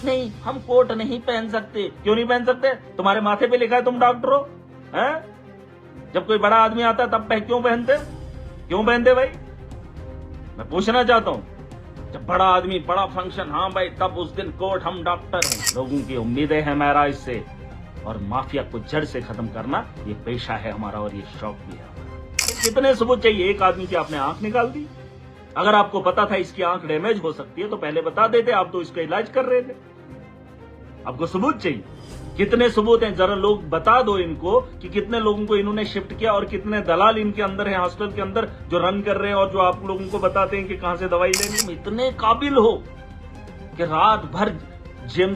नहीं, हम कोट नहीं पहन सकते। क्यों नहीं पहन सकते? तुम्हारे माथे पे लिखा है तुम डॉक्टर हो, हैं? जब कोई बड़ा आदमी आता है तब क्यों पहनते? क्यों पहनते भाई? मैं पूछना चाहता हूं। जब बड़ा आदमी, बड़ा फंक्शन, हाँ भाई, तब उस दिन कोट, हम डॉक्टर हैं। लोगों की उम्मीदें हैं महाराज से, और माफिया को जड़ से खत्म करना ये पेशा है हमारा, और ये शौक भी है हमारा। कितने सबूत चाहिए? एक आदमी की आपने आंख निकाल दी। अगर आपको पता था इसकी आंख डैमेज हो सकती है तो पहले बता देते, आप तो इसका इलाज कर रहे थे। आपको सबूत चाहिए। कितने सबूत हैं? जरा लोग बता दो इनको कि कितने लोगों को इन्होंने शिफ्ट किया और कितने दलाल इनके अंदर हैं, हॉस्टल के अंदर, जो रन कर रहे हैं और जो आप लोगों को बताते हैं कि कहां से दवाई लेनी। तुम इतने काबिल हो कि रात भर जिम,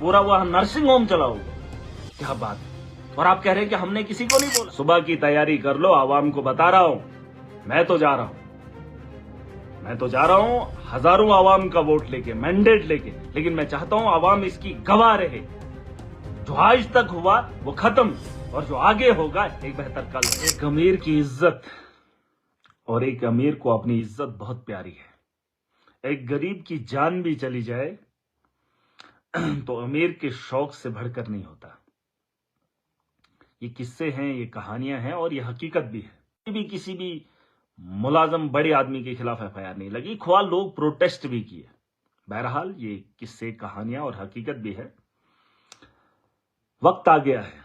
पूरा वह नर्सिंग होम चलाओगे? क्या बात है। और आप कह रहे हैं कि हमने किसी को नहीं बोला। सुबह की तैयारी कर लो, आवाम को बता रहा हूं, मैं तो जा रहा हूं हजारों आवाम का वोट लेके, मैंडेट लेके। लेकिन मैं चाहता हूं आवाम इसकी गवाह रहे। जो आज तक हुआ वो खत्म, और जो आगे होगा एक बेहतर कल। एक अमीर की इज्जत, और एक अमीर को अपनी इज्जत बहुत प्यारी है। एक गरीब की जान भी चली जाए तो अमीर के शौक से बढ़कर नहीं होता। ये किस्से हैं, ये कहानियां हैं, और ये हकीकत भी है। किसी भी मुलाजम बड़े आदमी के खिलाफ एफआईआर नहीं लगी, ख्वाह लोग प्रोटेस्ट भी किए। बहरहाल ये किस्से, कहानियां और हकीकत भी है। वक्त आ गया है,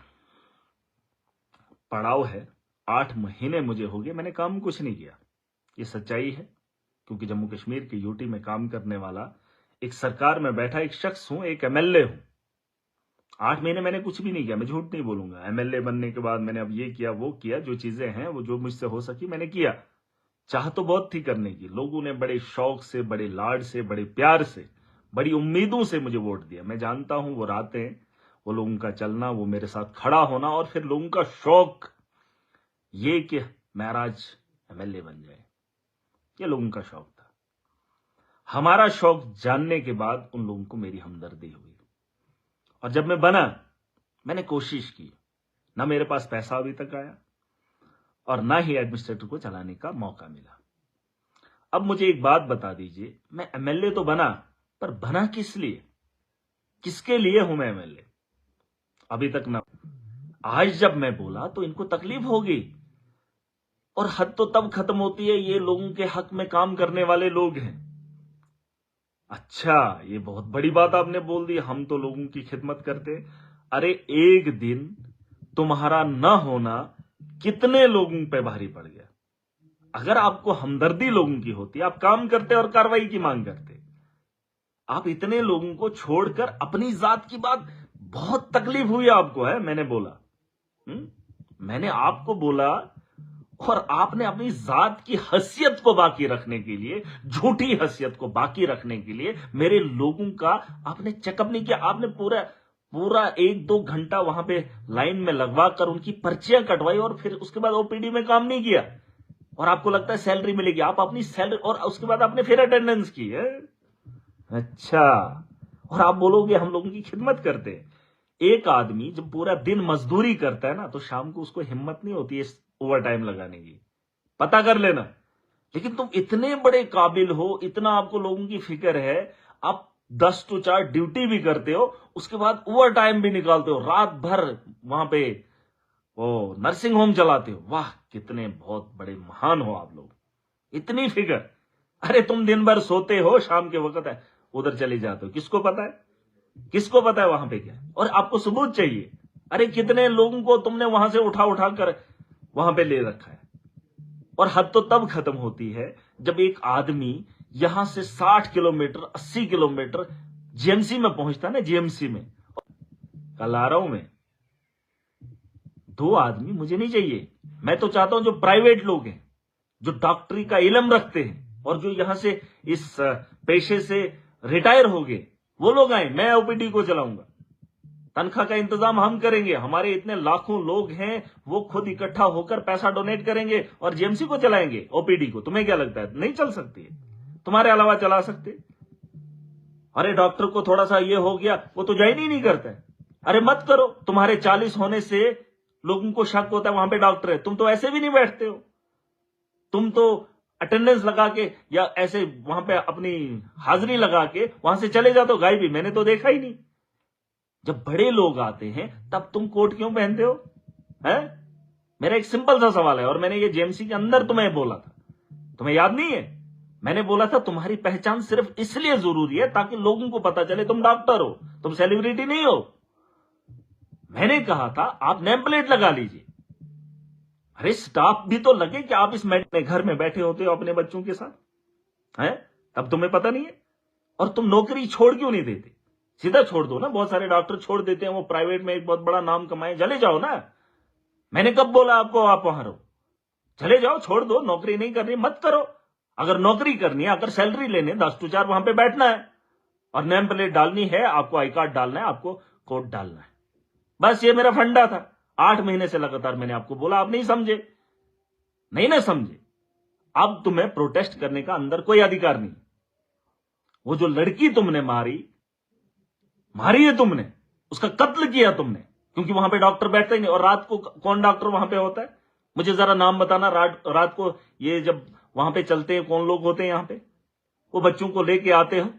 पड़ाव है। 8 महीने मुझे हो गए, मैंने काम कुछ नहीं किया। ये सच्चाई है, क्योंकि जम्मू कश्मीर के यूटी में काम करने वाला, एक सरकार में बैठा एक शख्स हूं, एक एमएलए हूं। 8 महीने मैंने कुछ भी नहीं किया, मैं झूठ नहीं बोलूंगा। एमएलए बनने के बाद मैंने अब ये किया, वो किया, जो चीजें हैं वो जो मुझसे हो सकी मैंने किया। चाह तो बहुत थी करने की। लोगों ने बड़े शौक से, बड़े लाड से, बड़े प्यार से, बड़ी उम्मीदों से मुझे वोट दिया। मैं जानता हूं वो रातें, वो लोगों का चलना, वो मेरे साथ खड़ा होना, और फिर लोगों का शौक ये कि महराज एमएलए बन जाए, ये लोगों का शौक था। हमारा शौक जानने के बाद उन लोगों को मेरी हमदर्दी हुई, और जब मैं बना, मैंने कोशिश की। ना मेरे पास पैसा अभी तक आया, और ना ही एडमिनिस्ट्रेटर को चलाने का मौका मिला। अब मुझे एक बात बता दीजिए, मैं एमएलए तो बना, पर बना किस लिए? किसके लिए हूं मैं एमएलए? अभी तक ना। आज जब मैं बोला तो इनको तकलीफ होगी, और हद तो तब खत्म होती है, ये लोगों के हक में काम करने वाले लोग हैं। अच्छा, ये बहुत बड़ी बात आपने बोल दी, हम तो लोगों की खिदमत करते। अरे एक दिन तुम्हारा न होना कितने लोगों पे भारी पड़ गया। अगर आपको हमदर्दी लोगों की होती, आप काम करते और कार्रवाई की मांग करते। आप इतने लोगों को छोड़कर अपनी जात की बात, बहुत तकलीफ हुई आपको, है? मैंने बोला, मैंने आपको बोला, और आपने अपनी जात की हैसियत को बाकी रखने के लिए, झूठी हैसियत को बाकी रखने के लिए मेरे लोगों का आपने चेकअप नहीं किया। आपने पूरा 1-2 घंटा वहां पे लाइन में लगवा कर उनकी पर्चियां कटवाई, और फिर उसके बाद ओपीडी में काम नहीं किया। और आपको लगता है सैलरी मिलेगी, आप अपनी सैलरी, और उसके बाद आपने फिर अटेंडेंस की है। अच्छा, और आप बोलोगे हम लोगों की खिदमत करते हैं। एक आदमी जब पूरा दिन मजदूरी करता है ना, तो शाम को उसको हिम्मत नहीं होती है ओवर टाइम लगाने की, पता कर लेना। लेकिन तुम इतने बड़े काबिल हो, इतना आपको लोगों की फिक्र है, आप 10 to 4 ड्यूटी भी करते हो, उसके बाद ओवर टाइम भी निकालते हो, रात भर वहां पे वो नर्सिंग होम चलाते हो। वाह, कितने बहुत बड़े महान हो आप लोग, इतनी फिक्र। अरे तुम दिन भर सोते हो, शाम के वक्त है उधर चले जाते हो, किसको पता है? किसको पता है वहां पे क्या? और आपको सबूत चाहिए। अरे कितने लोगों को तुमने वहां से उठा कर वहां पे ले रखा है। और हद तो तब खत्म होती है जब एक आदमी यहां से 60 किलोमीटर, 80 किलोमीटर जीएमसी में पहुंचता है ना, जीएमसी में। कल आ रहा हूं मैं, 2 आदमी मुझे नहीं चाहिए। मैं तो चाहता हूं जो प्राइवेट लोग हैं, जो डॉक्टरी का इल्म रखते हैं, और जो यहां से इस पेशे से रिटायर हो गए, वो लोग आए। मैं ओपीडी को चलाऊंगा, तनख्वाह का इंतजाम हम करेंगे। हमारे इतने लाखों लोग हैं, वो खुद इकट्ठा होकर पैसा डोनेट करेंगे और जीएमसी को चलाएंगे, ओपीडी को। तुम्हें क्या लगता है नहीं चल सकती है? तुम्हारे अलावा चला सकते? अरे डॉक्टर को थोड़ा सा ये हो गया, वो तो ज्वाइन ही नहीं करता है। अरे मत करो, तुम्हारे 40 होने से लोगों को शक होता है वहां पे डॉक्टर है, तुम तो ऐसे भी नहीं बैठते हो। तुम तो अटेंडेंस लगा के या ऐसे वहां पे अपनी हाजिरी लगा के वहां से चले जाते हो गायब ही, मैंने तो देखा ही नहीं। जब बड़े लोग आते हैं तब तुम कोट क्यों पहनते हो? है? मेरा एक सिंपल सा सवाल है, और मैंने ये जेएमसी के अंदर तुम्हें बोला था, तुम्हें याद नहीं है? मैंने बोला था तुम्हारी पहचान सिर्फ इसलिए जरूरी है ताकि लोगों को पता चले तुम डॉक्टर हो, तुम सेलिब्रिटी नहीं हो। मैंने कहा था आप नेम प्लेट लगा लीजिए। अरे स्टाफ भी तो लगे कि आप इस घर में बैठे होते हो अपने बच्चों के साथ, है? तब तुम्हें पता नहीं है। और तुम नौकरी छोड़ क्यों नहीं देते? सीधा छोड़ दो ना, बहुत सारे डॉक्टर छोड़ देते हैं, वो प्राइवेट में एक बहुत बड़ा नाम कमाए, चले जाओ ना। मैंने कब बोला आपको आप वहां रहो? चले जाओ, छोड़ दो, नौकरी नहीं करनी मत करो। अगर नौकरी करनी है, अगर सैलरी लेने 10 to 4 वहां पे बैठना है, और नेम प्लेट डालनी है, आपको आई कार्ड डालना है, आपको कोड डालना है। बस ये मेरा फंडा था। 8 महीने से लगातार मैंने आपको बोला, आप नहीं समझे, नहीं ना समझे। अब तुम्हें प्रोटेस्ट करने का अंदर कोई अधिकार नहीं। वो जो लड़की तुमने मारी है तुमने, उसका कत्ल किया तुमने, क्योंकि वहां पे डॉक्टर बैठते ही नहीं। और रात को कौन डॉक्टर वहां पे होता है? मुझे जरा नाम बताना। रात को ये जब वहां पे चलते हैं, कौन लोग होते हैं यहां पे? वो बच्चों को लेके आते हो,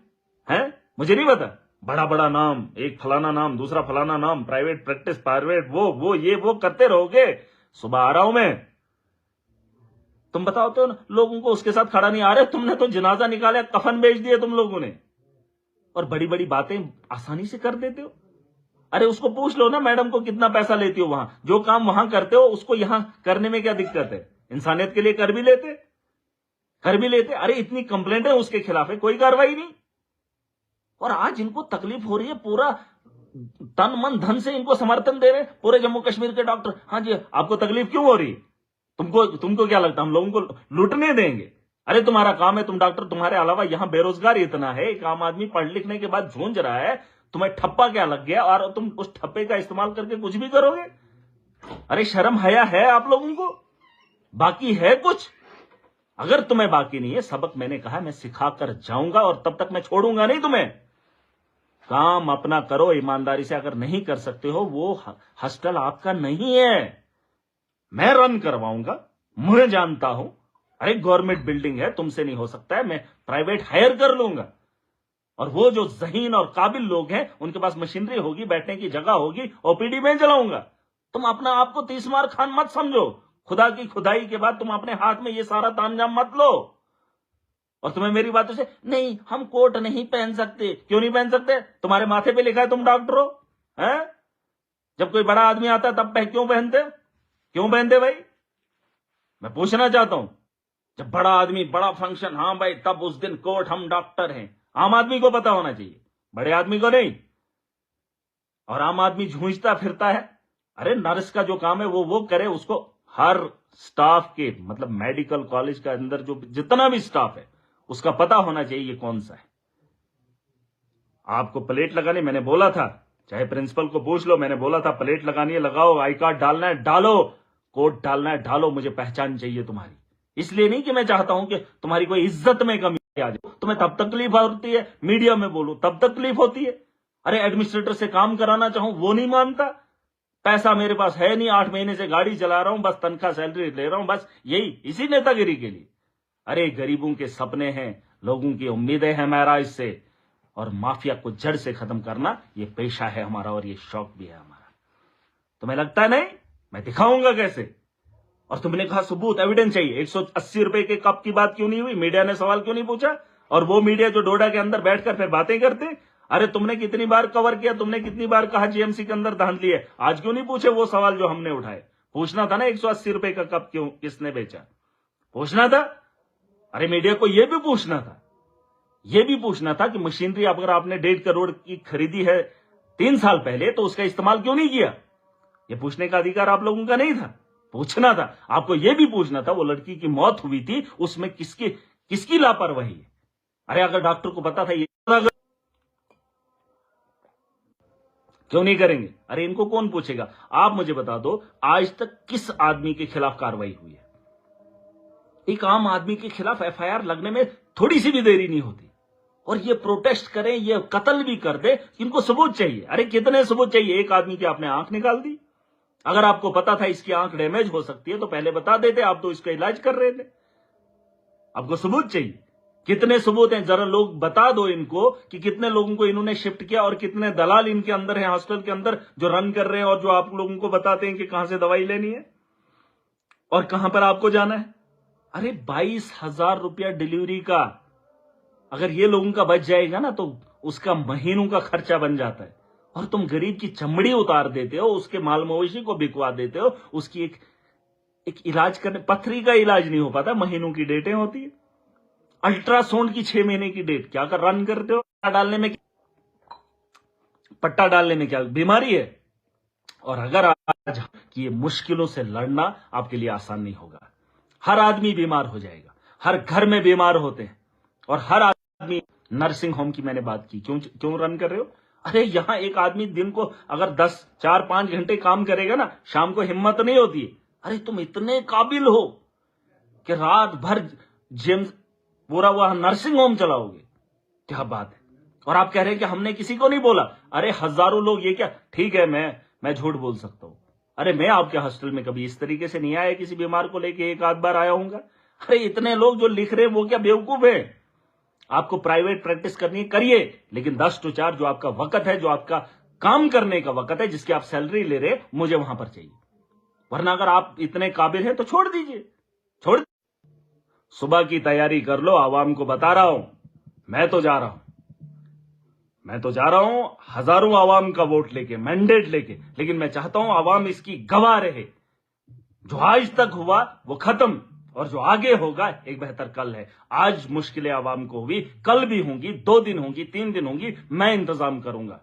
हैं? मुझे नहीं पता। बड़ा बड़ा नाम, एक फलाना नाम, दूसरा फलाना नाम, प्राइवेट प्रैक्टिस, प्राइवेट वो करते रहोगे। सुबह आ रहा हूं मैं, तुम बताओ ना लोगों को, उसके साथ खड़ा नहीं आ रहे। तुमने तो जनाजा निकाला, कफन बेच दिए तुम लोगों ने, और बड़ी बड़ी बातें आसानी से कर देते हो। अरे उसको पूछ लो ना मैडम को कितना पैसा लेती हो वहां। जो काम वहां करते हो उसको यहां करने में क्या दिक्कत है? इंसानियत के लिए कर भी लेते। अरे इतनी कंप्लेंट है उसके खिलाफ है, कोई कार्रवाई नहीं। और आज इनको तकलीफ हो रही है, पूरा तन मन धन से इनको समर्थन दे रहे हैं पूरे जम्मू कश्मीर के डॉक्टर। हाँ जी, आपको तकलीफ क्यों हो रही है? तुमको क्या लगता है हम लोगों को लूटने देंगे? अरे तुम्हारा काम है, तुम डॉक्टर, तुम्हारे अलावा यहां बेरोजगार इतना है, एक आम आदमी पढ़ लिखने के बाद झूंझ रहा है, तुम्हें ठप्पा क्या लग गया और तुम उस ठप्पे का इस्तेमाल करके कुछ भी करोगे? अरे शर्म हया है आप लोगों को? बाकी है कुछ? अगर तुम्हें बाकी नहीं है, सबक मैंने कहा मैं सिखा कर जाऊंगा, और तब तक मैं छोड़ूंगा नहीं तुम्हें। काम अपना करो ईमानदारी से। अगर नहीं कर सकते हो, वो हॉस्टल आपका नहीं है, मैं रन करवाऊंगा, मैं जानता हूं। अरे गवर्नमेंट बिल्डिंग है, तुमसे नहीं हो सकता है, मैं प्राइवेट हायर कर लूंगा। और वो जो ज़हीन और काबिल लोग हैं, उनके पास मशीनरी होगी, बैठने की जगह होगी, ओपीडी में चलाऊंगा। तुम अपना आपको तीसमार खान मत समझो। खुदा की खुदाई के बाद तुम अपने हाथ में ये सारा तामझाम मत लो। और तुम्हें मेरी बातों से नहीं, हम कोट नहीं पहन सकते। क्यों नहीं पहन सकते? तुम्हारे माथे पे लिखा है तुम डॉक्टर हो, हैं? जब कोई बड़ा आदमी आता है तब क्यों पहनते भाई? मैं पूछना चाहता हूं। जब बड़ा आदमी, बड़ा फंक्शन, हाँ भाई, तब उस दिन कोट, हम डॉक्टर हैं। आम आदमी को पता होना चाहिए, बड़े आदमी को नहीं। और आम आदमी झूंझता फिरता है। अरे नर्स का जो काम है वो करे। उसको हर स्टाफ के, मतलब मेडिकल कॉलेज के अंदर जो जितना भी स्टाफ है, उसका पता होना चाहिए ये कौन सा है। आपको प्लेट लगानी, मैंने बोला था, चाहे प्रिंसिपल को पूछ लो, मैंने बोला था प्लेट लगानी है लगाओ, आई कार्ड डालना है डालो, कोट डालना है डालो, मुझे पहचान चाहिए तुम्हारी। इसलिए नहीं कि मैं चाहता हूं कि तुम्हारी कोई इज्जत में कमी आ जाए। तुम्हें तब तकलीफ होती है, मीडिया में बोलो तब तकलीफ होती है। अरे एडमिनिस्ट्रेटर से काम कराना चाहूं वो नहीं मानता। पैसा मेरे पास है नहीं, 8 महीने से गाड़ी चला रहा हूं, बस तनख्वाह सैलरी ले रहा हूं, बस यही, इसी नेतागिरी के लिए। अरे गरीबों के सपने हैं, लोगों की उम्मीदें हैं मेरा इससे, और माफिया को जड़ से खत्म करना ये पेशा है हमारा, और ये शौक भी है हमारा। तुम्हें लगता है नहीं? मैं दिखाऊंगा कैसे। और तुमने कहा सबूत, एविडेंस चाहिए। 180 रुपए के कप की बात क्यों नहीं हुई? मीडिया ने सवाल क्यों नहीं पूछा? और वो मीडिया जो डोडा के अंदर बैठकर फिर बातें करते, अरे तुमने कितनी बार कवर किया, तुमने कितनी बार कहा जीएमसी के अंदर धांधली है, आज क्यों नहीं पूछे वो सवाल जो हमने उठाए? पूछना था ना 180 रुपए का कप क्यों, किसने बेचा, पूछना था। अरे मीडिया को यह भी पूछना था, कि मशीनरी अगर आपने 1.5 करोड़ की खरीदी है 3 साल पहले, तो उसका इस्तेमाल क्यों नहीं किया? यह पूछने का अधिकार आप लोगों का नहीं था? पूछना था। आपको यह भी पूछना था वो लड़की की मौत हुई थी, उसमें किसकी लापरवाही है? अरे अगर डॉक्टर को पता था ये, क्यों नहीं करेंगे? अरे इनको कौन पूछेगा? आप मुझे बता दो, आज तक किस आदमी के खिलाफ कार्रवाई हुई है? एक आम आदमी के खिलाफ एफआईआर लगने में थोड़ी सी भी देरी नहीं होती। और ये प्रोटेस्ट करें, ये कत्ल भी कर दे, इनको सबूत चाहिए। अरे कितने सबूत चाहिए? एक आदमी की आपने आंख निकाल दी। अगर आपको पता था इसकी आंख डैमेज हो सकती है तो पहले बता देते, आप तो इसका इलाज कर रहे थे। आपको सबूत चाहिए? कितने सबूत हैं? जरा लोग बता दो इनको कि कितने लोगों को इन्होंने शिफ्ट किया और कितने दलाल इनके अंदर हैं, हॉस्टल के अंदर, जो रन कर रहे हैं और जो आप लोगों को बताते हैं कि कहां से दवाई लेनी है और कहां पर आपको जाना है। अरे 22,000 रुपया डिलीवरी का अगर ये लोगों का बच जाएगा ना तो उसका महीनों का खर्चा बन जाता है। और तुम गरीब की चमड़ी उतार देते हो, उसके माल मवेशी को बिकवा देते हो, उसकी एक इलाज करने, पथरी का इलाज नहीं हो पाता, महीनों की डेटें होती है। अल्ट्रासाउंड की 6 महीने की डेट क्या कर रन करते हो? पट्टा डालने में क्या बीमारी है? और अगर आज कि ये मुश्किलों से लड़ना आपके लिए आसान नहीं होगा। हर आदमी बीमार हो जाएगा, हर घर में बीमार होते हैं और हर आदमी। नर्सिंग होम की मैंने बात की, क्यों रन कर रहे हो? अरे यहां एक आदमी दिन को अगर 4-5 घंटे काम करेगा ना, शाम को हिम्मत नहीं होती है। अरे तुम इतने काबिल हो कि रात भर जिम पूरा वह नर्सिंग होम चलाओगे? क्या बात है। और आप कह रहे हैं कि हमने किसी को नहीं बोला। अरे हजारों लोग, ये क्या ठीक है, मैं झूठ बोल सकता हूं। अरे मैं आपके हॉस्टल में कभी इस तरीके से नहीं आया, किसी बीमार को लेके एक आध बार आया हूंगा। अरे इतने लोग जो लिख रहे हैं वो क्या बेवकूफ है? आपको प्राइवेट प्रैक्टिस करनी है, करिए, लेकिन 10 to 4 जो आपका वक्त है, जो आपका काम करने का वक्त है, जिसकी आप सैलरी ले रहे, मुझे वहां पर चाहिए। वरना अगर आप इतने काबिल हैं तो छोड़ दीजिए, छोड़। सुबह की तैयारी कर लो, आवाम को बता रहा हूं, मैं तो जा रहा हूं हजारों आवाम का वोट लेके, मैंडेट लेके, लेकिन मैं चाहता हूं आवाम इसकी गवाह रहे। जो आज तक हुआ वो खत्म, और जो आगे होगा एक बेहतर कल है। आज मुश्किलें आवाम को हुई, कल भी होंगी, 2 दिन होंगी, 3 दिन होंगी, मैं इंतजाम करूंगा।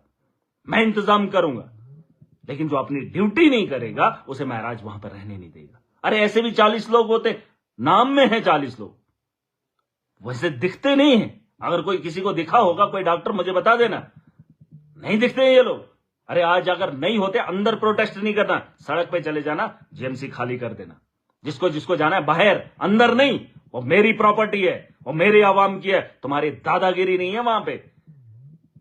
लेकिन जो अपनी ड्यूटी नहीं करेगा उसे महराज वहां पर रहने नहीं देगा। अरे ऐसे भी 40 लोग होते, नाम में है 40 लोग, वैसे दिखते नहीं है। अगर कोई किसी को दिखा होगा, कोई डॉक्टर मुझे बता देना, नहीं दिखते हैं ये लोग। अरे आज अगर नहीं होते, अंदर प्रोटेस्ट नहीं करना, सड़क पे चले जाना, जीएमसी खाली कर देना, जिसको जाना है बाहर, अंदर नहीं। वो मेरी प्रॉपर्टी है, वो मेरी आवाम की है, तुम्हारी दादागिरी नहीं है वहां पे।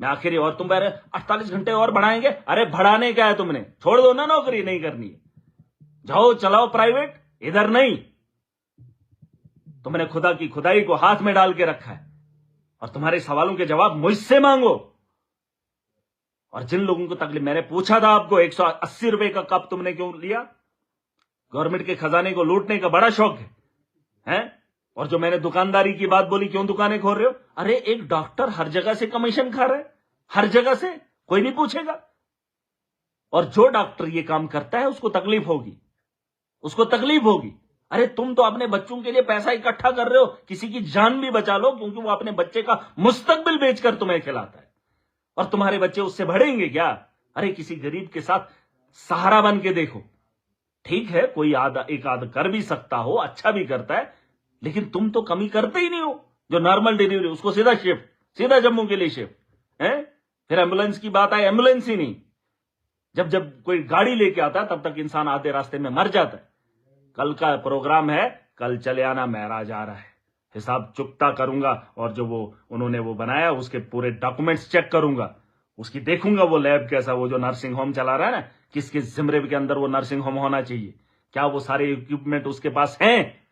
मैं आखिरी, और तुम 48 घंटे और बढ़ाएंगे? अरे बढ़ाने क्या है तुमने? छोड़ दो ना, नौकरी नहीं करनी है, जाओ चलाओ प्राइवेट, इधर नहीं। तुमने खुदा की खुदाई को हाथ में डाल के रखा है और तुम्हारे सवालों के जवाब मुझसे मांगो। और जिन लोगों को तकलीफ, मैंने पूछा था आपको 180 रुपए का कप तुमने क्यों लिया? गवर्नमेंट के खजाने को लूटने का बड़ा शौक है? और जो मैंने दुकानदारी की बात बोली, क्यों दुकानें खोल रहे हो? अरे एक डॉक्टर हर जगह से कमीशन खा रहा है, हर जगह से, कोई नहीं पूछेगा। और जो डॉक्टर ये काम करता है उसको तकलीफ होगी। अरे तुम तो अपने बच्चों के लिए पैसा इकट्ठा कर रहे हो, किसी की जान भी बचा लो, क्योंकि वो अपने बच्चे का मुस्तकबिल बेचकर तुम्हें खिलाता है, और तुम्हारे बच्चे उससे बढ़ेंगे क्या? अरे किसी गरीब के साथ सहारा बन के देखो। ठीक है, कोई एक आध कर भी सकता हो, अच्छा भी करता है, लेकिन तुम तो कमी करते ही नहीं हो। जो नॉर्मल डिलीवरी, उसको सीधा शिफ्ट, सीधा जम्मू के लिए शिफ्ट है। फिर एम्बुलेंस की बात आए, एम्बुलेंस ही नहीं। जब कोई गाड़ी लेके आता है तब तक इंसान आधे रास्ते में मर जाता है। कल का प्रोग्राम है, कल चले आना, महराज आ रहा है, हिसाब चुकता करूंगा, और जो उन्होंने बनाया उसके पूरे डॉक्यूमेंट्स चेक करूंगा, उसकी देखूंगा वो लैब कैसा, वो जो नर्सिंग होम चला रहा है ना, किसके जिम्मे के अंदर वो नर्सिंग होम होना चाहिए, क्या वो सारे इक्विपमेंट उसके पास हैं?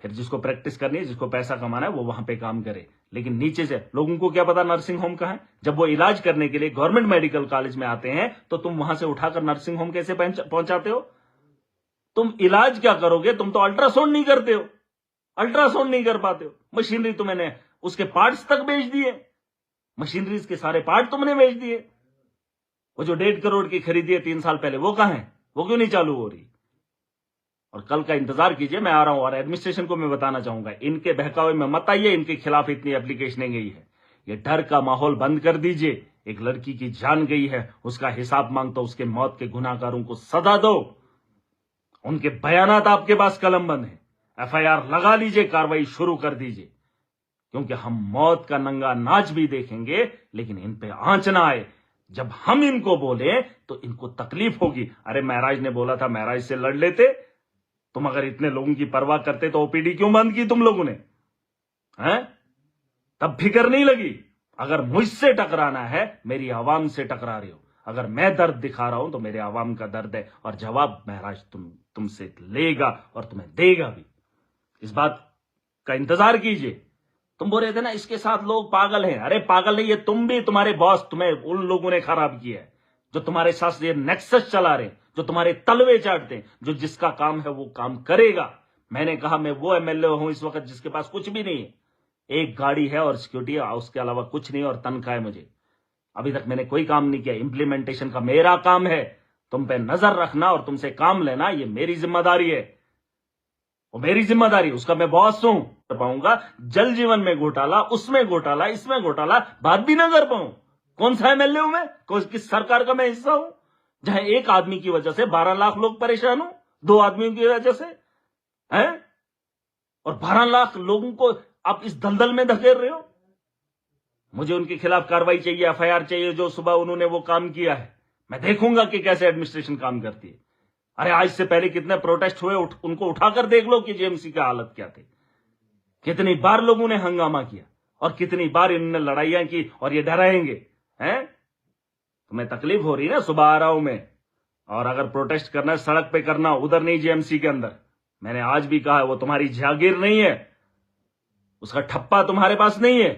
फिर जिसको प्रैक्टिस करनी है, जिसको पैसा कमाना है, वो वहां पे काम करे। लेकिन नीचे से लोगों को क्या पता नर्सिंग होम कहां है? जब वो इलाज करने के लिए गवर्नमेंट मेडिकल कॉलेज में आते हैं तो तुम वहां से उठाकर नर्सिंग होम कैसे पहुंचाते हो? तुम इलाज क्या करोगे? तुम तो अल्ट्रासाउंड नहीं करते हो, अल्ट्रासाउंड नहीं कर पाते हो। मशीनरी तुमने उसके पार्ट्स तक बेच दिए, मशीनरीज के सारे पार्ट तुमने बेच दिए। वो जो 1.5 करोड़ की खरीदी है 3 साल पहले, वो कहां है? वो क्यों नहीं चालू हो रही? और कल का इंतजार कीजिए, मैं आ रहा हूं। और एडमिनिस्ट्रेशन को मैं बताना चाहूंगा, इनके बहकावे में मत आइए, इनके खिलाफ इतनी एप्लीकेशनें गई है। ये डर का माहौल बंद कर दीजिए। एक लड़की की जान गई है, उसका हिसाब मांगता, उसके मौत के गुनाहगारों को सजा दो। उनके बयानात आपके पास कलमबंद है, एफआईआर लगा लीजिए, कार्रवाई शुरू कर दीजिए, क्योंकि हम मौत का नंगा नाच भी देखेंगे, लेकिन इन पे आंच ना आए। जब हम इनको बोले तो इनको तकलीफ होगी। अरे महराज ने बोला था, महराज से लड़ लेते। तुम अगर इतने लोगों की परवाह करते तो ओपीडी क्यों बंद की तुम लोगों ने? हैं? तब फिक्र नहीं लगी। अगर मुझसे टकराना है, मेरी आवाम से टकरा रहे हो। अगर मैं दर्द दिखा रहा हूं तो मेरे आवाम का दर्द है, और जवाब महराज तुमसे लेगा और तुम्हें देगा भी। इस बात का इंतजार कीजिए। तुम बोल रहे थे ना इसके साथ लोग पागल हैं। अरे पागल नहीं, ये तुम भी, तुम्हारे बॉस, तुम्हें उन लोगों ने खराब किया है जो तुम्हारे साथ ये नेक्सस चला रहे, जो तुम्हारे तलवे चाटते हैं, जो जिसका काम है वो काम करेगा। मैंने कहा मैं वो एमएलए हूं इस वक्त जिसके पास कुछ भी नहीं है, एक गाड़ी है और सिक्योरिटी है, उसके अलावा कुछ नहीं, और तनख्वाह है मुझे। अभी तक मैंने कोई काम नहीं किया। इंप्लीमेंटेशन का मेरा काम है, तुम पे नजर रखना और तुमसे काम लेना, ये मेरी जिम्मेदारी है। वो मेरी जिम्मेदारी, उसका मैं बॉस हूं। कर पाऊंगा जल जीवन में घोटाला, उसमें घोटाला, इसमें घोटाला, बात भी ना कर पाऊं। कौन सा एमएलए हूं मैं? किस सरकार का मैं हिस्सा हूं जहां एक आदमी की वजह से 12 लाख लोग परेशान हो, 2 आदमियों की वजह से हैं? और 12 लाख लोगों को आप इस दलदल में धकेल रहे हो। मुझे उनके खिलाफ कार्रवाई चाहिए, एफआईआर चाहिए, जो सुबह उन्होंने वो काम किया है। मैं देखूंगा कि कैसे एडमिनिस्ट्रेशन काम करती है। अरे आज से पहले कितने प्रोटेस्ट हुए, उनको उठाकर देख लो कि जेएमसी की हालत क्या थी। कितनी बार लोगों ने हंगामा किया और कितनी बार इन्होंने लड़ाइयां की, और ये डराएंगे हैं। तुम्हें तकलीफ हो रही है ना, सुबह आ रहा हूं मैं, और अगर प्रोटेस्ट करना है सड़क पे करना, उधर नहीं जेएमसी के अंदर। मैंने आज भी कहा है वो तुम्हारी जागीर नहीं है, उसका ठप्पा तुम्हारे पास नहीं है।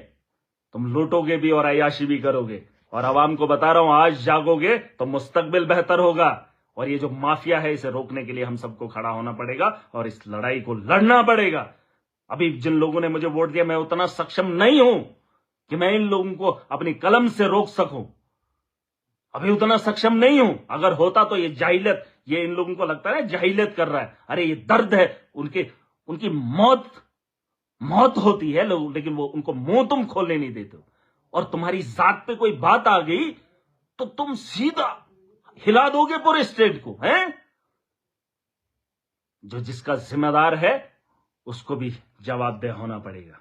तुम लूटोगे भी और अय्याशी भी करोगे, और आवाम को बता रहा हूं आज जागोगे तो मुस्तकबिल बेहतर होगा। और ये जो माफिया है इसे रोकने के लिए हम सबको खड़ा होना पड़ेगा और इस लड़ाई को लड़ना पड़ेगा। अभी जिन लोगों ने मुझे वोट दिया, मैं उतना सक्षम नहीं हूं कि मैं इन लोगों को अपनी कलम से रोक सकूं। अभी उतना सक्षम नहीं हूं। अगर होता तो ये जाहिलियत, ये इन लोगों को लगता है जाहिलियत कर रहा है। अरे ये दर्द है, उनकी मौत होती है लोग, लेकिन वो उनको मुंह तुम खोलने नहीं देते हो। और तुम्हारी जात पे कोई बात आ गई तो तुम सीधा हिला दोगे पूरे स्टेट को, हैं? जो जिसका जिम्मेदार है उसको भी जवाबदेह होना पड़ेगा।